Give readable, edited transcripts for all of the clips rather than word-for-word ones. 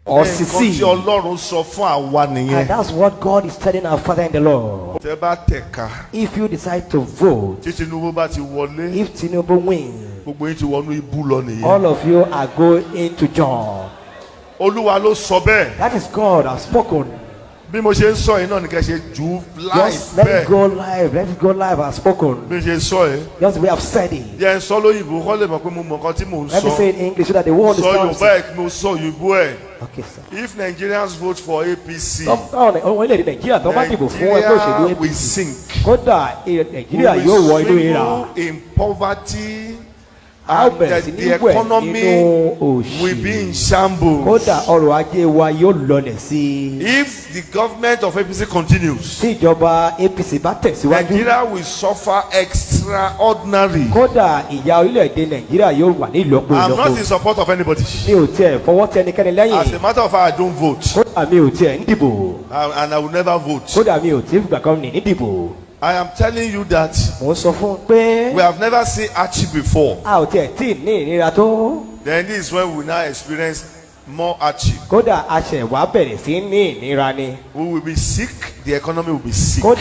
or And succeed. And that's what God is telling our Father in the Lord. If you decide to vote, if Tinubu wins, all of you are going into John. That is God has spoken. Just let it go live. Let it go live has spoken. Just we have said it. Let me say it in English so that the world understands. Okay, sir. If Nigerians vote for APC, Nigeria will sink. Nigeria We will swindle in poverty, and the economy will be in shambles. If the government of APC continues, Nigeria will suffer extraordinary. I'm not in support of anybody. As a matter of fact, I don't vote, and I will never vote. I am telling you that we have never seen Archie before. Then this is when we now experience more Archie. We will be sick, the economy will be sick. I'm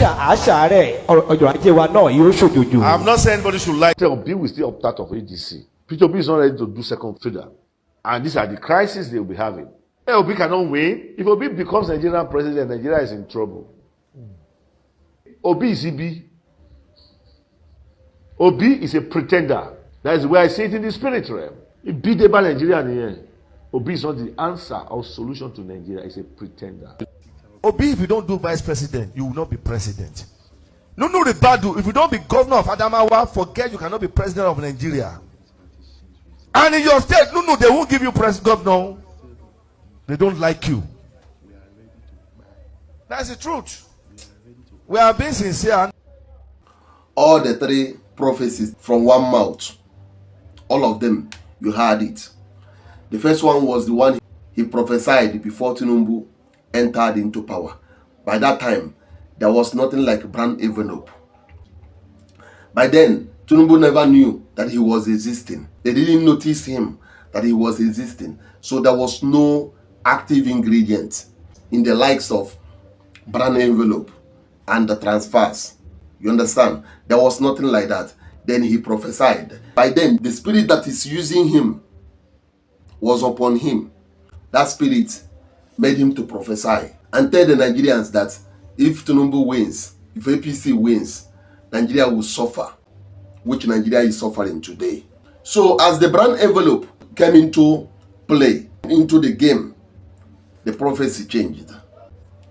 not saying anybody should like Obi will still opt out of ADC. Peter Obi is not ready to do second fiddle. And these are the crises they will be having. Obi cannot win. If Obi becomes Nigerian president, Nigeria is in trouble. Obi is EB. Obi is a pretender. That is where I see it in the spirit realm. He beat the Nigeria in the end. Obi is not the answer or solution to Nigeria. He's a pretender. Obi, if you don't do vice president, you will not be president. No, the Badu, if you don't be governor of Adamawa, forget you cannot be president of Nigeria. And in your state, no, they won't give you governor. They don't like you. That's the truth. We are being sincere. All the three prophecies from one mouth, all of them, you heard it. The first one was the one he prophesied before Tinubu entered into power. By that time, there was nothing like brand envelope. By then, Tinubu never knew that he was existing. They didn't notice him that he was existing. So there was no active ingredient in the likes of brand envelope and the transfers. You understand? There was nothing like that. Then he prophesied. By then, the spirit that is using him was upon him. That spirit made him to prophesy and tell the Nigerians that if Tinubu wins, if APC wins, Nigeria will suffer, which Nigeria is suffering today. So as the brand envelope came into play, into the game, the prophecy changed.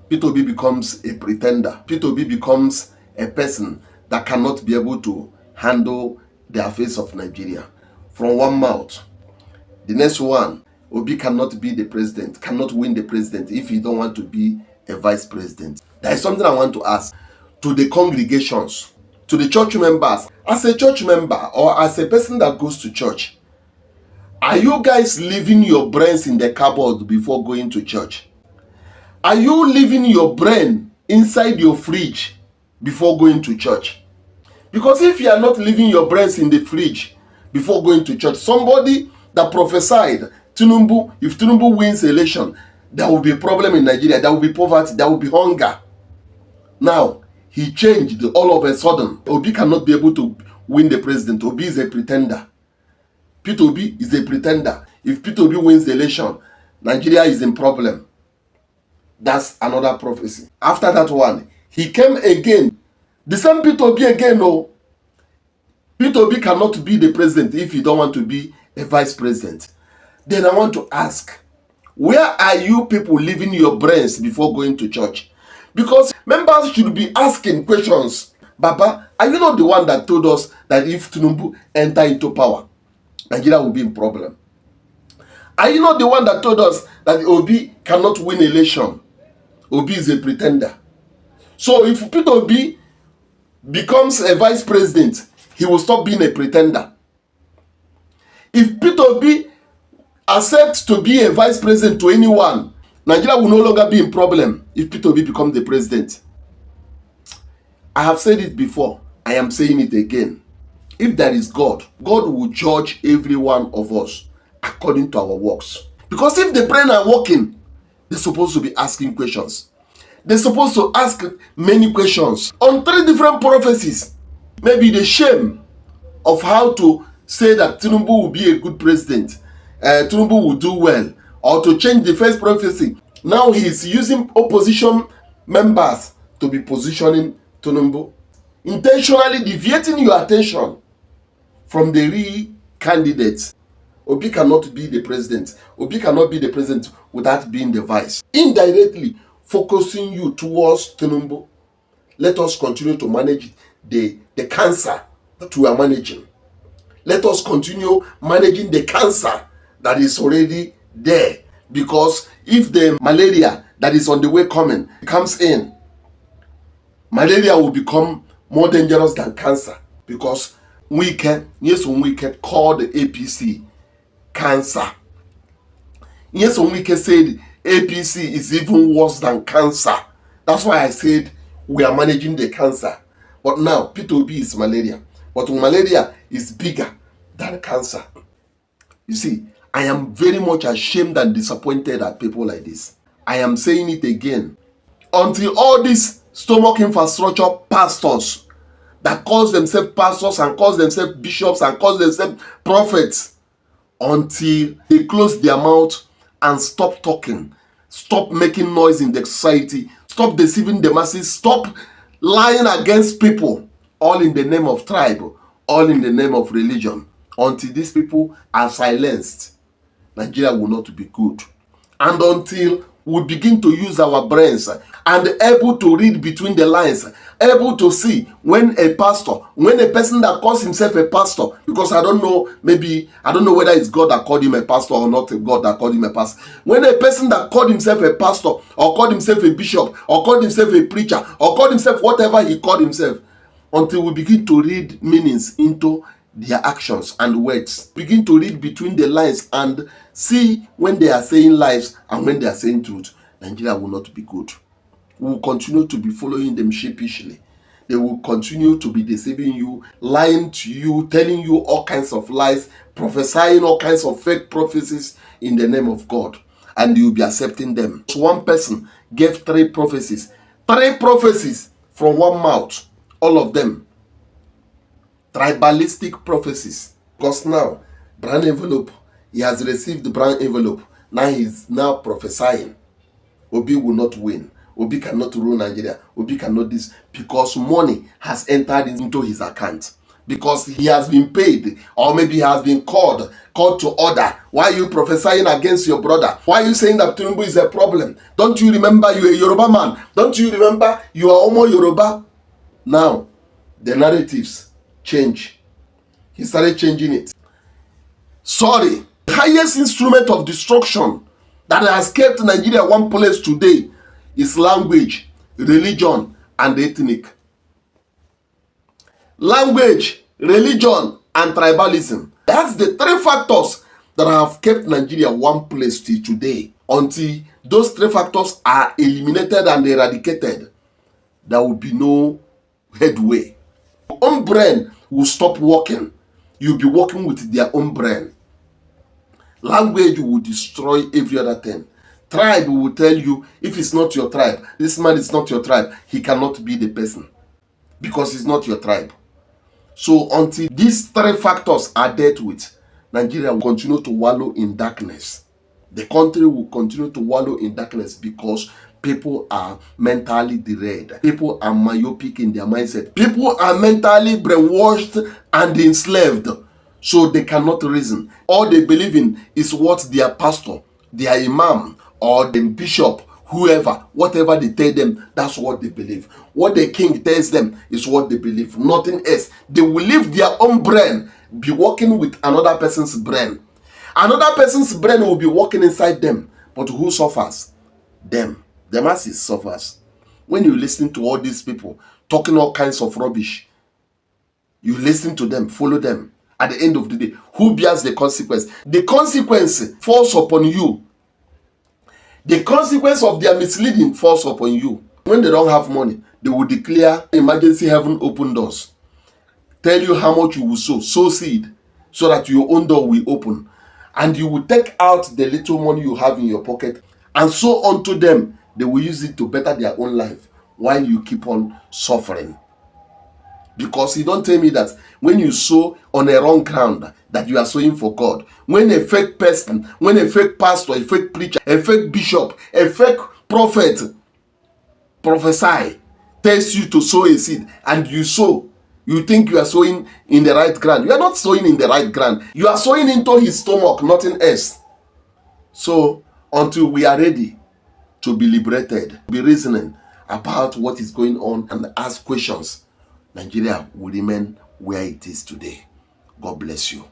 Peter Obi becomes a pretender. Peter Obi becomes a person that cannot be able to handle the affairs of Nigeria. From one mouth. The next one, Obi cannot be the president, cannot win the president if he don't want to be a vice president. There is something I want to ask to the congregations, to the church members. As a church member or as a person that goes to church, are you guys leaving your brains in the cupboard before going to church? Are you leaving your brain inside your fridge before going to church? Because if you are not leaving your brains in the fridge before going to church, somebody that prophesied Tinubu, if Tinubu wins election, there will be a problem in Nigeria, there will be poverty, there will be hunger. Now, he changed all of a sudden. Obi cannot be able to win the president. Obi is a pretender. Peter Obi is a pretender. If Peter Obi wins the election, Nigeria is in problem. That's another prophecy. After that one, he came again. The same Peter Obi again, no. Peter Obi cannot be the president if he don't want to be a vice president. Then I want to ask, where are you people leaving your brains before going to church? Because members should be asking questions. Baba, are you not the one that told us that if Tinubu enter into power, Nigeria will be in problem? Are you not the one that told us that Obi cannot win election? Obi is a pretender. So if Peter Obi becomes a vice president, he will stop being a pretender. If Peter Obi accepts to be a vice president to anyone, Nigeria will no longer be in problem if Peter Obi becomes the president. I have said it before. I am saying it again. If there is God, God will judge every one of us according to our works. Because if the brain are working, They're supposed to be asking questions. They're supposed to ask many questions on 3 different prophecies. Maybe the shame of how to say that Tinubu will be a good president, Tinubu will do well, or to change the first prophecy. Now he is using opposition members to be positioning Tinubu, intentionally deviating your attention from the real candidates. Obi cannot be the president. Obi cannot be the president without being the vice. Indirectly focusing you towards Tinubu. Let us continue to manage the cancer that we are managing. Let us continue managing the cancer that is already there. Because if the malaria that is on the way coming comes in, malaria will become more dangerous than cancer. Because we can call the APC cancer. Yes, we can say APC is even worse than cancer. That's why I said we are managing the cancer. But now P2B is malaria. But malaria is bigger than cancer. You see, I am very much ashamed and disappointed at people like this. I am saying it again. Until all these stomach infrastructure pastors that calls themselves pastors and calls themselves bishops and calls themselves prophets, until they close their mouth and stop talking, stop making noise in the society, stop deceiving the masses, stop lying against people, all in the name of tribe, all in the name of religion. Until these people are silenced, Nigeria will not be good. And until we begin to use our brains and able to read between the lines, able to see when a person that calls himself a pastor, because I don't know whether it's God that called him a pastor or not God that called him a pastor. When a person that called himself a pastor or called himself a bishop or called himself a preacher or called himself whatever he called himself, until we begin to read meanings into their actions and words, begin to read between the lines and see when they are saying lies and when they are saying truth, Nigeria will not be good. We will continue to be following them sheepishly. They will continue to be deceiving you, lying to you, telling you all kinds of lies, prophesying all kinds of fake prophecies in the name of God. And you will be accepting them. One person gave 3 prophecies. 3 prophecies from one mouth. All of them tribalistic prophecies. Because now, brown envelope, he has received the brown envelope. Now he's now prophesying. Obi will not win. Obi cannot rule Nigeria. Obi cannot this. Because money has entered into his account. Because he has been paid. Or maybe he has been called to order. Why are you prophesying against your brother? Why are you saying that Tinubu is a problem? Don't you remember you are a Yoruba man? Don't you remember you are Omo Yoruba? Now, the narratives change. He started changing it. Sorry, the highest instrument of destruction that has kept Nigeria one place today is language, religion, and ethnic. Language, religion, and tribalism. That's the 3 factors that have kept Nigeria one place till today. Until those 3 factors are eliminated and eradicated, there will be no headway. Your own brain will stop working. You'll be working with their own brain. Language will destroy every other thing. Tribe will tell you, if it's not your tribe, this man is not your tribe, he cannot be the person. Because he's not your tribe. So until these 3 factors are dealt with, Nigeria will continue to wallow in darkness. The country will continue to wallow in darkness because people are mentally derailed. People are myopic in their mindset. People are mentally brainwashed and enslaved. So they cannot reason. All they believe in is what their pastor, their imam, or the bishop, whoever, whatever they tell them, that's what they believe. What the king tells them is what they believe. Nothing else. They will leave their own brain, be working with another person's brain. Another person's brain will be working inside them. But who suffers? Them. The masses suffers. When you listen to all these people talking all kinds of rubbish, you listen to them, follow them. At the end of the day, who bears the consequence? The consequence falls upon you. The consequence of their misleading falls upon you. When they don't have money, they will declare emergency heaven open doors. Tell you how much you will sow seed, so that your own door will open. And you will take out the little money you have in your pocket and sow unto them, they will use it to better their own life while you keep on suffering. Because you don't tell me that when you sow on a wrong ground, that you are sowing for God. When a fake person, when a fake pastor, a fake preacher, a fake bishop, a fake prophet prophesy, tells you to sow a seed, and you sow, you think you are sowing in the right ground. You are not sowing in the right ground. You are sowing into his stomach, nothing else. So until we are ready to be liberated, be reasoning about what is going on and ask questions, Nigeria will remain where it is today. God bless you.